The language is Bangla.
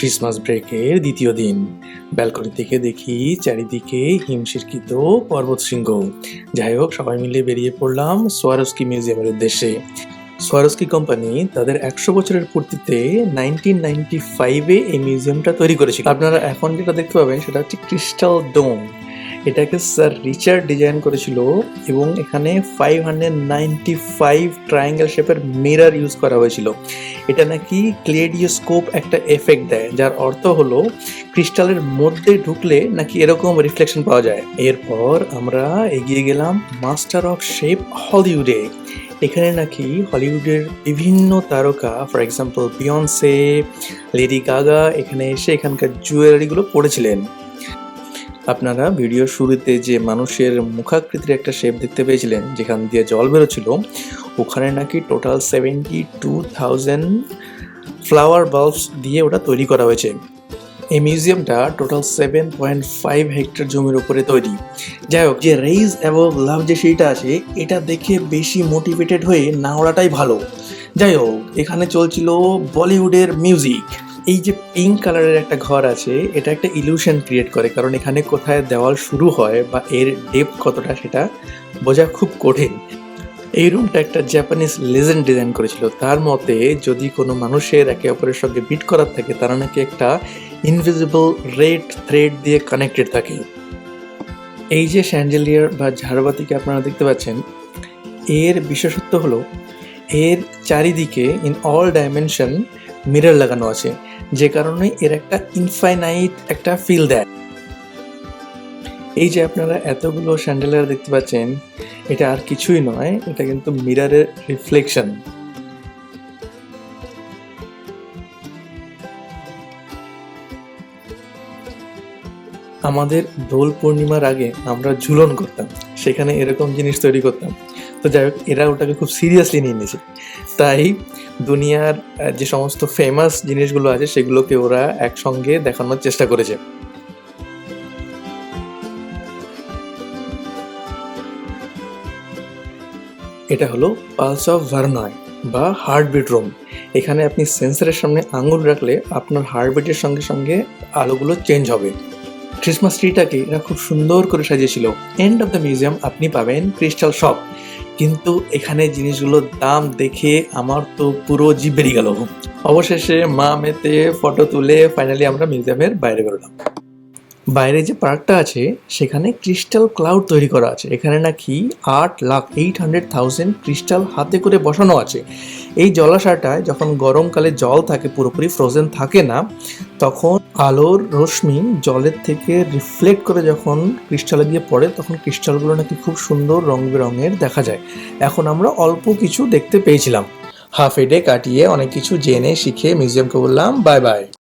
ক্রিসমাস ব্রেকের দ্বিতীয় দিন। ব্যালকনি থেকে দেখি চারিদিকে হিমশিরকিত পর্বতশৃঙ্গ। যাই হোক, সবাই মিলে বেরিয়ে পড়লাম সোয়ারস্কি মিউজিয়ামের উদ্দেশ্যে। সোয়ারস্কি কোম্পানি তাদের 100 বছরের পূর্তিতে 1995-এ এই মিউজিয়ামটা তৈরি করেছিল। আপনারা এখন যেটা দেখতে পাবেন সেটা হচ্ছে ক্রিস্টাল ডোম। এটাকে স্যার রিচার্ড ডিজাইন করেছিল এবং এখানে 595 ট্রায়াঙ্গেল শেপের মিরর ইউজ করা হয়েছিল। এটা নাকি ক্লেডিওস্কোপ একটা এফেক্ট দেয়, যার অর্থ হলো ক্রিস্টালের মধ্যে ঢুকলে নাকি এরকম রিফ্লেকশন পাওয়া যায়। এরপর আমরা এগিয়ে গেলাম মাস্টার অফ শেপ হলিউডে। এখানে নাকি হলিউডের বিভিন্ন তারকা, ফর এক্সাম্পল বিয়ন্সে, লেডি গাগা এখানে এসে এখানকার জুয়েলারিগুলো পড়েছিলেন। আপনারা ভিডিও শুরুতে যে মানুষের মুখাকৃতির একটা শেপ দেখতে পেয়েছিলেন যেখান দিয়ে জল বেরোচ্ছিল, ওখানে নাকি টোটাল 72,000 ফ্লাওয়ার বাল্বস দিয়ে ওটা তৈরি করা হয়েছে। এই মিউজিয়ামটা টোটাল 7.5 হেক্টর জমির উপরে তৈরি। যাই হোক, যে রেইজ অ্যাবভ লাভ যে সেইটা আছে, এটা দেখে বেশি মোটিভেটেড হয়ে না ওড়াটাই ভালো। যাই হোক, এখানে চলছিল বলিউডের মিউজিক। এই যে পিঙ্ক কালারের একটা ঘর আছে, এটা একটা ইলিউশন ক্রিয়েট করে, কারণ এখানে কোথায় দেওয়াল শুরু হয় বা এর ডেপথ কতটা সেটা বোঝা খুব কঠিন। এই রুমটা একটা জাপানিজ লেজেন্ড ডিজাইন করেছিল। তার মতে যদি কোনো মানুষের একে অপরের সঙ্গে বিট করার থাকে, তারা নাকি একটা ইনভিজিবল রেড থ্রেড দিয়ে কানেক্টেড থাকে। এই যে স্যান্ডেলিয়ার বা ঝাড়বাতিকে আপনারা দেখতে পাচ্ছেন, এর বিশেষত্ব হলো এর চারিদিকে ইন অল ডাইমেনশন মিরর লাগানো আছে, যে কারণে এর একটা ইনফাইনাইট একটা ফিল দেয়। এই যে আপনারা এতগুলো স্যান্ডেলিয়ার দেখতে পাচ্ছেন, এটা আর কিছুই নয়, এটা কিন্তু মিররের রিফ্লেকশন। আমাদের দোল পূর্ণিমার আগে আমরা ঝুলন করতাম, সেখানে এরকম জিনিস তৈরি করতাম। তো যাই হোক, এরা ওটাকে খুব সিরিয়াসলি নিয়ে নিয়েছে, তাই দুনিয়ার যে সমস্ত ফেমাস জিনিসগুলো আছে সেগুলোকে ওরা একসঙ্গে দেখানোর চেষ্টা করেছে। এটা হলো পালস অফ ভার্নয় বা হার্টবিট রুম। এখানে আপনি সেন্সরের সামনে আঙুল রাখলে আপনার হার্টবিটের সঙ্গে সঙ্গে আলোগুলো চেঞ্জ হবে। ক্রিসমাস ট্রিটাকে এরা খুব সুন্দর করে সাজিয়েছিল। এন্ড অফ দ্য মিউজিয়াম আপনি পাবেন ক্রিস্টাল শপ, কিন্তু এখানে জিনিসগুলোর দাম দেখে আমার তো পুরো জিভ বেরিয়ে গেল। অবশেষে মা মেতে ফটো তুলে ফাইনালি আমরা মিউজিয়ামের বাইরে বেরোলাম। বাইরে যে পার্কটা আছে সেখানে ক্রিস্টাল ক্লাউড তৈরি করা আছে। এখানে নাকি 8,800,000 ক্রিস্টাল হাতে করে বসানো আছে। এই জলাশয়টায় যখন গরমকালে জল থাকে, পুরোপুরি ফ্রোজেন থাকে না, তখন আলোর রশ্মি জলের থেকে রিফ্লেক্ট করে যখন ক্রিস্টালে গিয়ে পড়ে, তখন ক্রিস্টালগুলো নাকি খুব সুন্দর রং বেরঙের দেখা যায়। এখন আমরা অল্প কিছু দেখতে পেয়েছিলাম। হাফ এ ডে কাটিয়ে অনেক কিছু জেনে শিখে মিউজিয়ামকে বললাম বাই বাই।